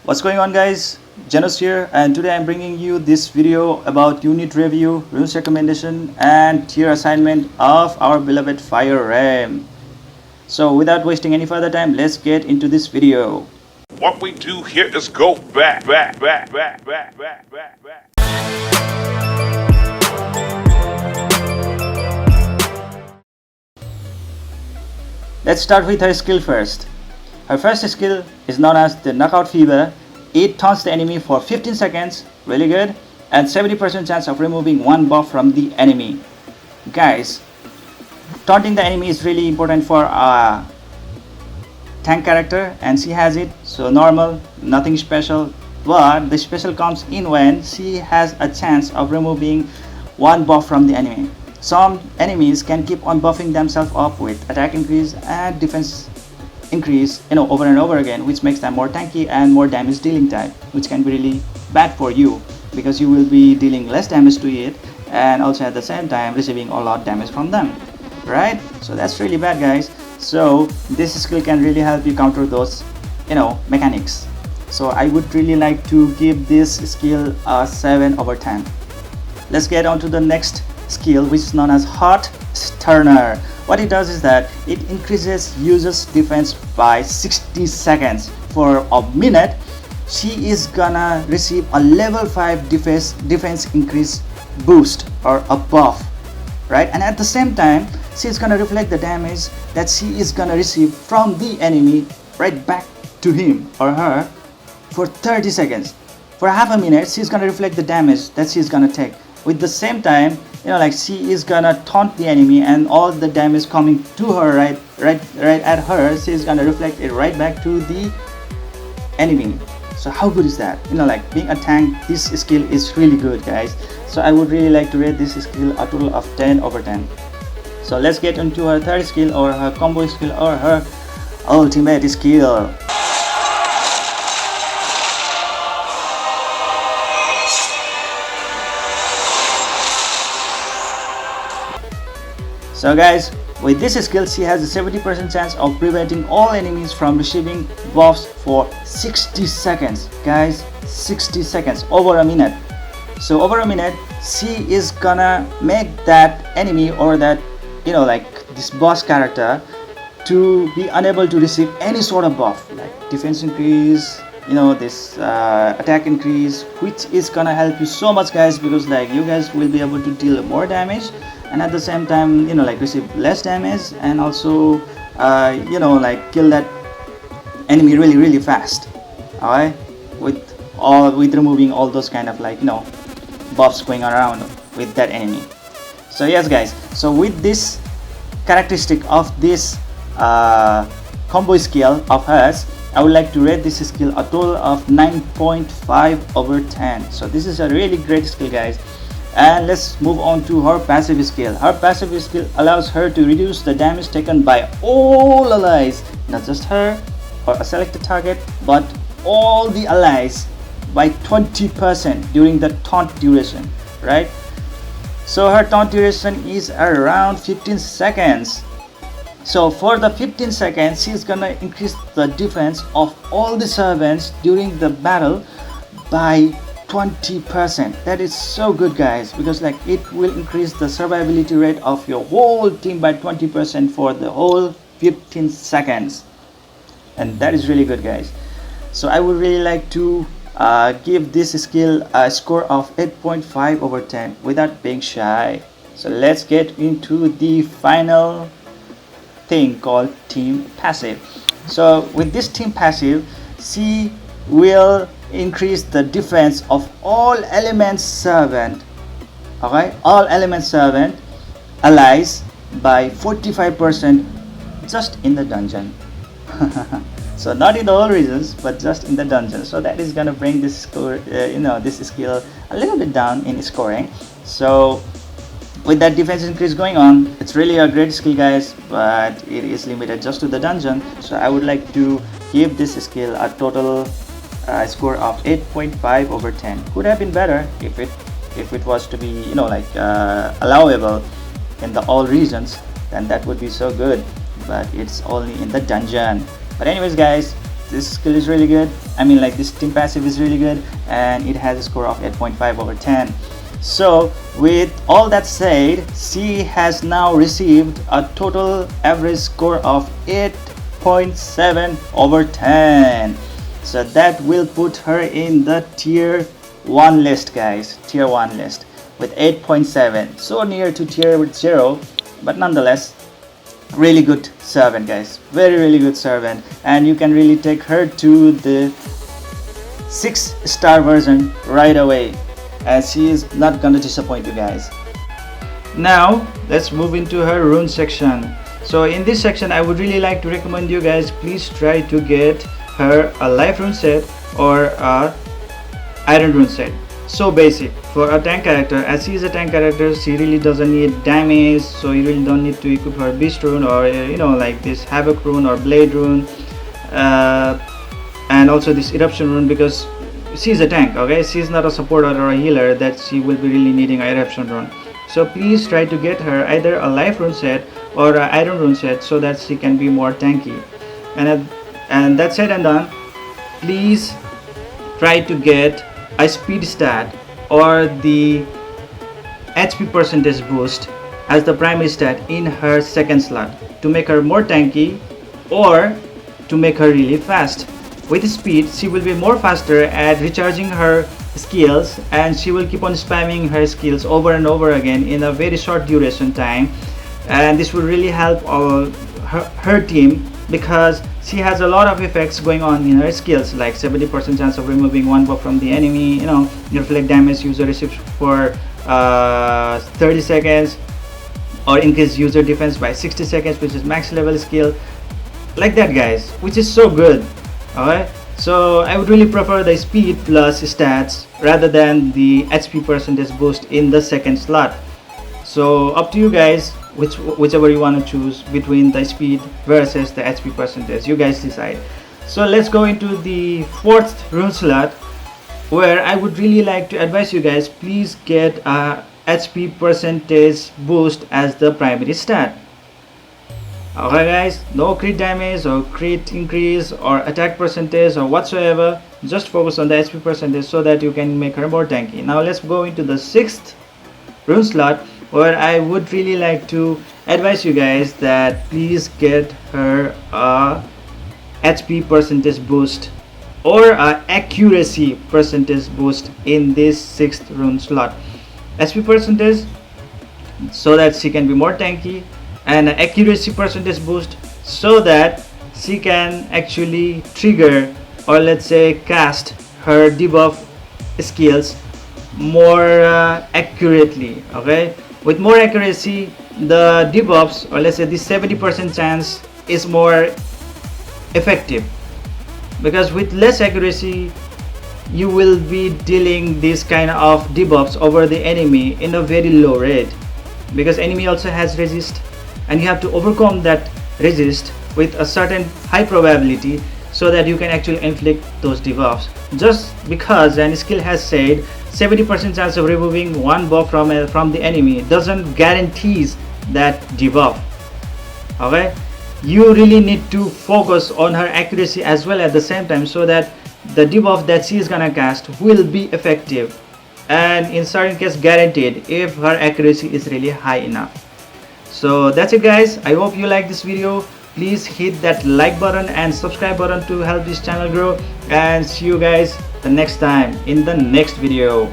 What's going on, guys? Zennosh here, and today I'm bringing you this video about unit review, rules recommendation, and tier assignment of our beloved Fire Rem. So without wasting any further time, let's get into this video. What we do here is go back. Let's start with her skill first. Her first skill is known as the Knockout Fever. It taunts the enemy for 15 seconds, really good, and 70% chance of removing one buff from the enemy. Guys, taunting the enemy is really important for a tank character, and she has it, so normal, nothing special. But the special comes in when she has a chance of removing one buff from the enemy. Some enemies can keep on buffing themselves up with attack increase and defense increase, over and over again, which makes them more tanky and more damage dealing type, which can be really bad for you because you will be dealing less damage to it and also at the same time receiving a lot of damage from them, right? So that's really bad, guys. So this skill can really help you counter those mechanics. So I would really like to give this skill a 7/10. Let's get on to the next skill, which is known as Hot Stunner. What it does is that it increases user's defense by 60 seconds. For a minute, she is gonna receive a level 5 defense increase boost or a buff, right? And at the same time, she is gonna reflect the damage that she is gonna receive from the enemy right back to him or her for 30 seconds. For half a minute, she's gonna reflect the damage that she's gonna take. With the same time, she is gonna taunt the enemy, and all the damage coming to her right at her, she's gonna reflect it right back to the enemy. So how good is that? Being a tank, this skill is really good, guys. So I would really like to rate this skill a total of 10/10. So let's get into her third skill, or her combo skill, or her ultimate skill. So guys, with this skill, she has a 70% chance of preventing all enemies from receiving buffs for 60 seconds. Guys, 60 seconds, over a minute. So over a minute, she is gonna make that enemy, or that, this boss character, to be unable to receive any sort of buff, like defense increase, this attack increase, which is gonna help you so much, guys, because you guys will be able to deal more damage and at the same time receive less damage, and also kill that enemy really fast, alright, with removing all those kind of buffs going around with that enemy. So yes, guys, so with this characteristic of this combo skill of hers, I would like to rate this skill a total of 9.5/10. So this is a really great skill, guys. And let's move on to her passive skill. Her passive skill allows her to reduce the damage taken by all allies, not just her or a selected target, but all the allies by 20% during the taunt duration, right? So her taunt duration is around 15 seconds. So for the 15 seconds, she's gonna increase the defense of all the servants during the battle by 20%. That is so good, guys, because it will increase the survivability rate of your whole team by 20% for the whole 15 seconds, and that is really good, guys. So I would really like to give this skill a score of 8.5/10 without being shy. So let's get into the final thing called team passive. So with this team passive, she will increase the defense of all element servant, all element servant allies by 45% just in the dungeon. So not in the whole regions, but just in the dungeon. So that is gonna bring this score, this skill a little bit down in scoring. So with that defense increase going on, it's really a great skill, guys, but it is limited just to the dungeon. So I would like to give this skill a total score of 8.5/10. Could have been better if it was to be allowable in the all regions, then that would be so good, but it's only in the dungeon. But anyways, guys, this skill is really good. I mean, like, this team passive is really good, and it has a score of 8.5 over 10. So with all that said, she has now received a total average score of 8.7 over 10. So that will put her in the tier 1 list, guys. Tier 1 list with 8.7. So near to tier 0, but nonetheless, really good servant, guys. Very, really good servant. And you can really take her to the 6-star version right away, as she is not gonna disappoint you guys. Now let's move into her rune section. So in this section, I would really like to recommend you guys, please try to get her a life rune set or a iron rune set. So basic for a tank character, as she is a tank character, she really doesn't need damage, so you really don't need to equip her beast rune or like this havoc rune or blade rune, and also this eruption rune, because she's a tank. Okay, she's not a supporter or a healer that she will be really needing a eruption rune. So please try to get her either a life rune set or a iron rune set, so that she can be more tanky. And that said and done, please try to get a speed stat or the HP percentage boost as the primary stat in her second slot to make her more tanky or to make her really fast. With speed, she will be more faster at recharging her skills, and she will keep on spamming her skills over and over again in a very short duration time, and this will really help her team, because she has a lot of effects going on in her skills, like 70% chance of removing 1 buff from the enemy, reflect damage user receives for 30 seconds, or increase user defense by 60 seconds, which is max level skill, like that, guys, which is so good. Alright, so I would really prefer the speed plus stats rather than the HP percentage boost in the second slot. So up to you guys, whichever you want to choose between the speed versus the HP percentage, you guys decide. So let's go into the 4th rune slot, where I would really like to advise you guys, please get a HP percentage boost as the primary stat. Okay guys, no crit damage or crit increase or attack percentage or whatsoever, just focus on the HP percentage so that you can make her more tanky. Now let's go into the 6th rune slot, where I would really like to advise you guys that please get her a HP percentage boost or a accuracy percentage boost in this 6th rune slot. HP percentage so that she can be more tanky, and an accuracy percentage boost so that she can actually trigger, or let's say cast, her debuff skills more accurately. Okay, with more accuracy, the debuffs, or let's say the 70% chance, is more effective, because with less accuracy you will be dealing this kind of debuffs over the enemy in a very low rate, because enemy also has resist, and you have to overcome that resist with a certain high probability so that you can actually inflict those debuffs. Just because an skill has said 70% chance of removing 1 buff from the enemy doesn't guarantees that debuff. Okay, you really need to focus on her accuracy as well at the same time, so that the debuff that she is gonna cast will be effective, and in certain case guaranteed if her accuracy is really high enough. So that's it guys, I hope you like this video. Please hit that like button and subscribe button to help this channel grow, and see you guys the next time in the next video.